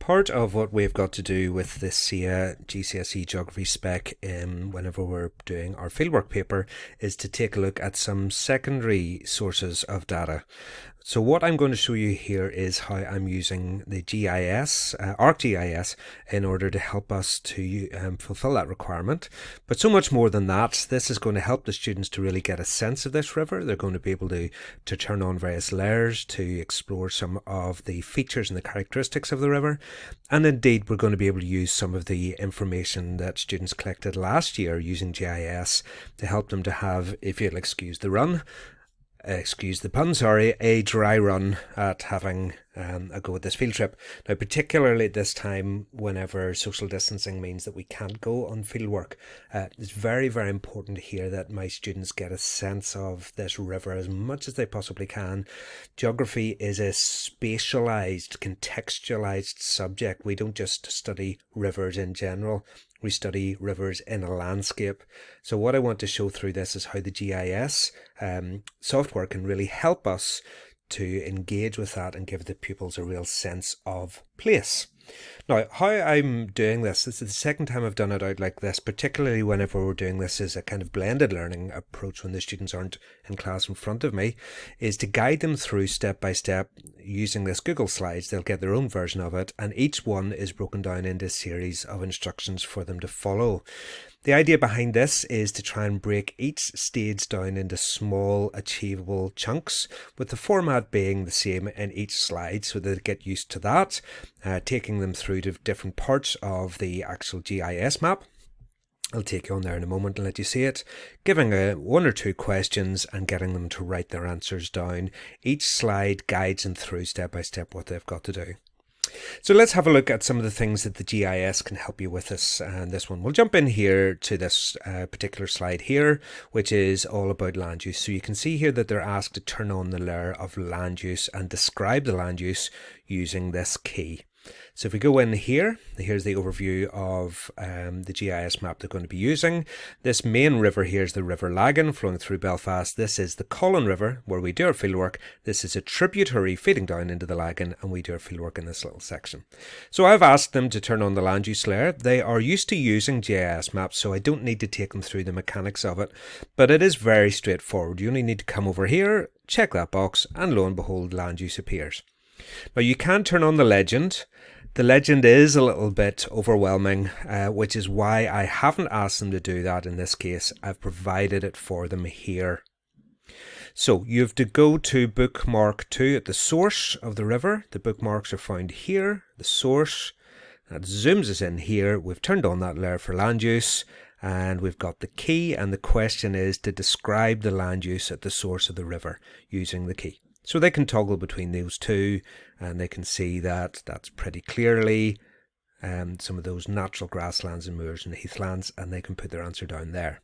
Part of what we've got to do with this GCSE Geography spec whenever we're doing our fieldwork paper is to take a look at some secondary sources of data. So what I'm going to show you here is how I'm using the GIS, ArcGIS, in order to help us to fulfill that requirement. But so much more than that, this is going to help the students to really get a sense of this river. They're going to be able to turn on various layers to explore some of the features and the characteristics of the river. And indeed, we're going to be able to use some of the information that students collected last year using GIS to help them to have, if you'll excuse the pun, a dry run at having a go at this field trip. Now, particularly at this time, whenever social distancing means that we can't go on field work, it's very, very important here that my students get a sense of this river as much as they possibly can. Geography is a spatialized, contextualized subject. We don't just study rivers in general. We study rivers in a landscape. So what I want to show through this is how the GIS software can really help us to engage with that and give the pupils a real sense of place. Now, how I'm doing this is the second time I've done it out like this, particularly whenever we're doing this as a kind of blended learning approach when the students aren't in class in front of me, is to guide them through step by step using this Google Slides. They'll get their own version of it, and each one is broken down into a series of instructions for them to follow. The idea behind this is to try and break each stage down into small, achievable chunks, with the format being the same in each slide so that they get used to that, taking them through to different parts of the actual GIS map. I'll take you on there in a moment and let you see it, giving one or two questions and getting them to write their answers down. Each slide guides them through step by step what they've got to do. So let's have a look at some of the things that the GIS can help you with this one. We'll jump in here to this particular slide here, which is all about land use. So you can see here that they're asked to turn on the layer of land use and describe the land use using this key. So if we go in here, here's the overview of the GIS map they're going to be using. This main river here is the River Lagan flowing through Belfast. This is the Colin River where we do our fieldwork. This is a tributary feeding down into the Lagan, and we do our fieldwork in this little section. So I've asked them to turn on the land use layer. They are used to using GIS maps, so I don't need to take them through the mechanics of it, but it is very straightforward. You only need to come over here, check that box, and lo and behold, land use appears. Now you can turn on the legend. The legend is a little bit overwhelming, which is why I haven't asked them to do that in this case. I've provided it for them here. So you have to go to bookmark 2 at the source of the river. The bookmarks are found here, the source. That zooms us in here. We've turned on that layer for land use, and we've got the key, and the question is to describe the land use at the source of the river using the key. So they can toggle between those two, and they can see that that's pretty clearly some of those natural grasslands and moors and heathlands, and they can put their answer down there.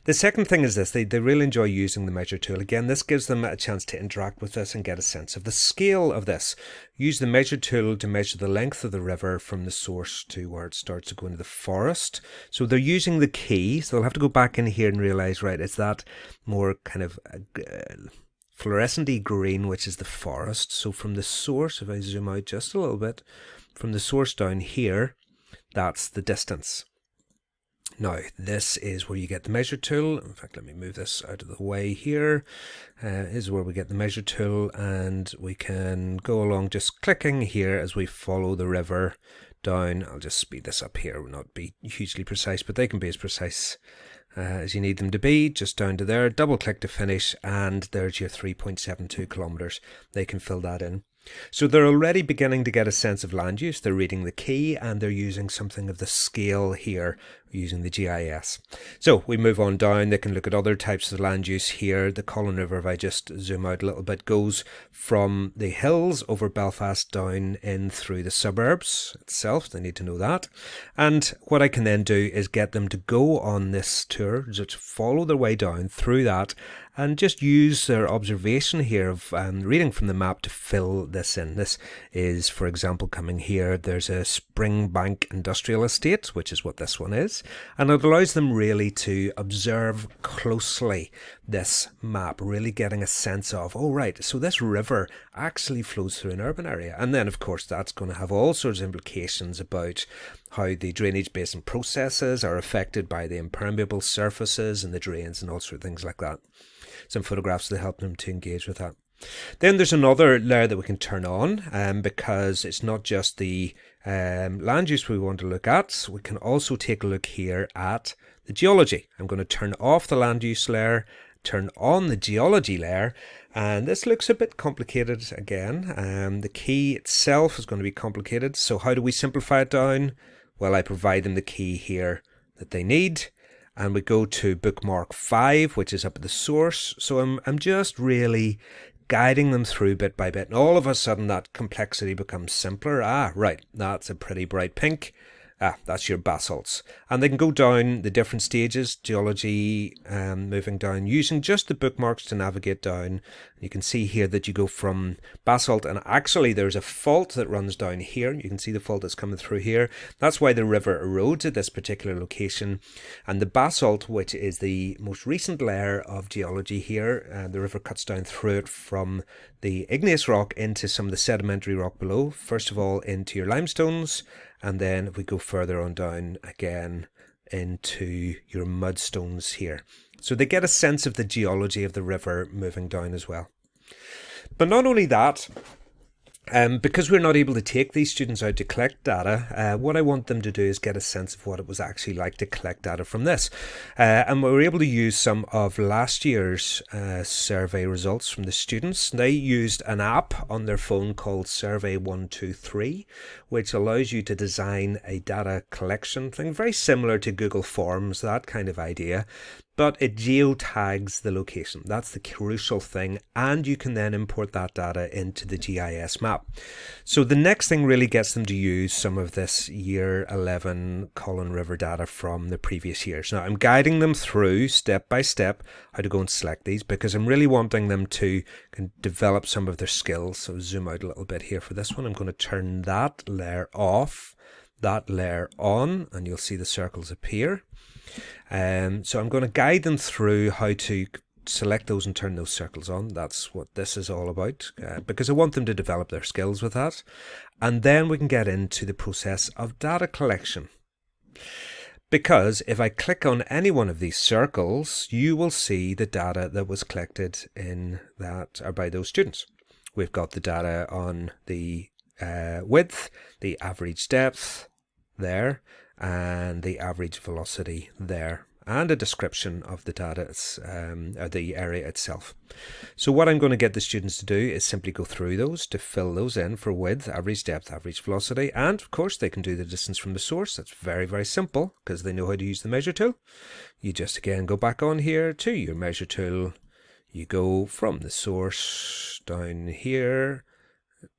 The second thing is this, they really enjoy using the measure tool. Again, this gives them a chance to interact with this and get a sense of the scale of this. Use the measure tool to measure the length of the river from the source to where it starts to go into the forest. So they're using the key, so they'll have to go back in here and realise, right, it's that more kind of fluorescent-y green, which is the forest. So from the source, if I zoom out just a little bit, from the source down here, that's the distance. Now, this is where you get the measure tool. In fact, let me move this out of the way here. Is where we get the measure tool, and we can go along just clicking here as we follow the river down. I'll just speed this up here, will not be hugely precise, but they can be as precise as you need them to be. Just down to there, double click to finish, and there's your 3.72 kilometers. They can fill that in. So they're already beginning to get a sense of land use. They're reading the key, and they're using something of the scale here using the GIS. So we move on down. They can look at other types of land use here. The Colin River, if I just zoom out a little bit, goes from the hills over Belfast down in through the suburbs itself. They need to know that. And what I can then do is get them to go on this tour, just follow their way down through that, and just use their observation here of reading from the map to fill this in. This is, for example, coming here, there's a Springbank Industrial Estate, which is what this one is. GIS. And it allows them really to observe closely this map, really getting a sense of, oh right, so this river actually flows through an urban area. And then of course that's going to have all sorts of implications about how the drainage basin processes are affected by the impermeable surfaces and the drains and all sorts of things like that. Some photographs that help them to engage with that. Then there's another layer that we can turn on because it's not just the land use we want to look at. So we can also take a look here at the geology. I'm going to turn off the land use layer, turn on the geology layer, and this looks a bit complicated again. The key itself is going to be complicated. So how do we simplify it down? Well, I provide them the key here that they need. And we go to bookmark 5, which is up at the source. So I'm just really guiding them through bit by bit. And all of a sudden that complexity becomes simpler. Ah, right, that's a pretty bright pink. Ah, that's your basalts. And they can go down the different stages, geology, moving down, using just the bookmarks to navigate down. You can see here that you go from basalt, and actually there's a fault that runs down here. You can see the fault that's coming through here. That's why the river erodes at this particular location. And the basalt, which is the most recent layer of geology here, the river cuts down through it from the igneous rock into some of the sedimentary rock below. First of all, into your limestones, and then if we go further on down again into your mudstones here. So they get a sense of the geology of the river moving down as well. But not only that, because we're not able to take these students out to collect data, what I want them to do is get a sense of what it was actually like to collect data from this. And we were able to use some of last year's survey results from the students. They used an app on their phone called Survey 123, which allows you to design a data collection thing, very similar to Google Forms, that kind of idea. But it geotags the location. That's the crucial thing. And you can then import that data into the GIS map. So the next thing really gets them to use some of this year 11 Collin River data from the previous years. Now I'm guiding them through step by step how to go and select these, because I'm really wanting them to develop some of their skills. So zoom out a little bit here for this one. I'm going to turn that layer off, that layer on, and you'll see the circles appear. So I'm going to guide them through how to select those and turn those circles on. That's what this is all about, because I want them to develop their skills with that. And then we can get into the process of data collection. Because if I click on any one of these circles, you will see the data that was collected in that or by those students. We've got the data on the width, the average depth there, and the average velocity there, and a description of the data, the area itself. So what I'm going to get the students to do is simply go through those to fill those in for width, average depth, average velocity, and of course they can do the distance from the source. That's very, very simple because they know how to use the measure tool. You just again go back on here to your measure tool. You go from the source down here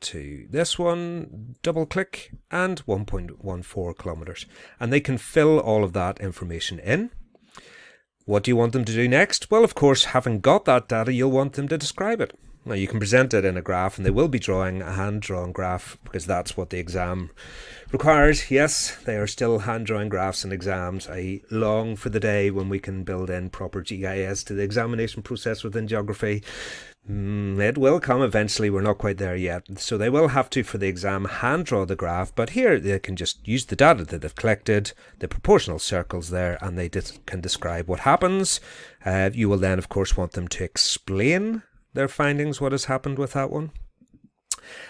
to this one, double click, and 1.14 kilometers. And they can fill all of that information in. What do you want them to do next? Well, of course, having got that data, you'll want them to describe it. Now, you can present it in a graph, and they will be drawing a hand-drawn graph because that's what the exam requires. Yes, they are still hand-drawing graphs in exams. I long for the day when we can build in proper GIS to the examination process within geography. It will come eventually. We're not quite there yet. So they will have to, for the exam, hand draw the graph, but here they can just use the data that they've collected, the proportional circles there, and they can describe what happens. You will then, of course, want them to explain their findings, what has happened with that one.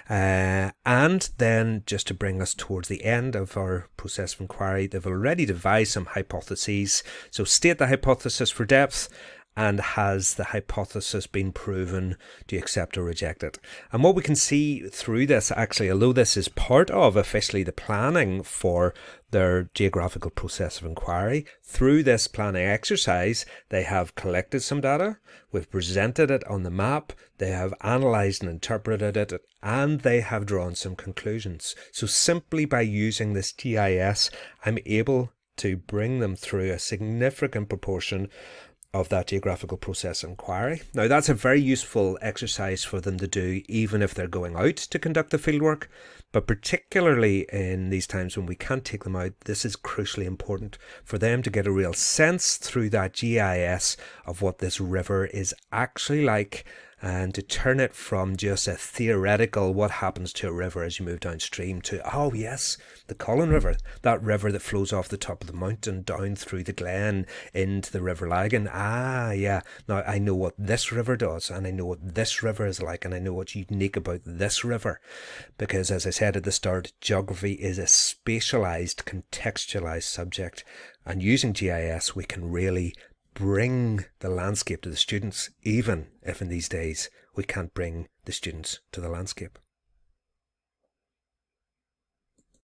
And then just to bring us towards the end of our process of inquiry, they've already devised some hypotheses. So state the hypothesis for depth, and has the hypothesis been proven? Do you accept or reject it? And what we can see through this, actually, although this is part of officially the planning for their geographical process of inquiry, through this planning exercise, they have collected some data, we've presented it on the map, they have analysed and interpreted it, and they have drawn some conclusions. So simply by using this GIS, I'm able to bring them through a significant proportion of that geographical process inquiry. Now, that's a very useful exercise for them to do even if they're going out to conduct the fieldwork, but particularly in these times when we can't take them out, this is crucially important for them to get a real sense through that GIS of what this river is actually like, and to turn it from just a theoretical what happens to a river as you move downstream to, oh yes, the Colin River, that river that flows off the top of the mountain down through the glen into the River Lagan. Ah, yeah, now I know what this river does, and I know what this river is like, and I know what's unique about this river. Because as I said at the start, geography is a spatialized, contextualized subject, and using GIS we can really bring the landscape to the students, even if in these days we can't bring the students to the landscape.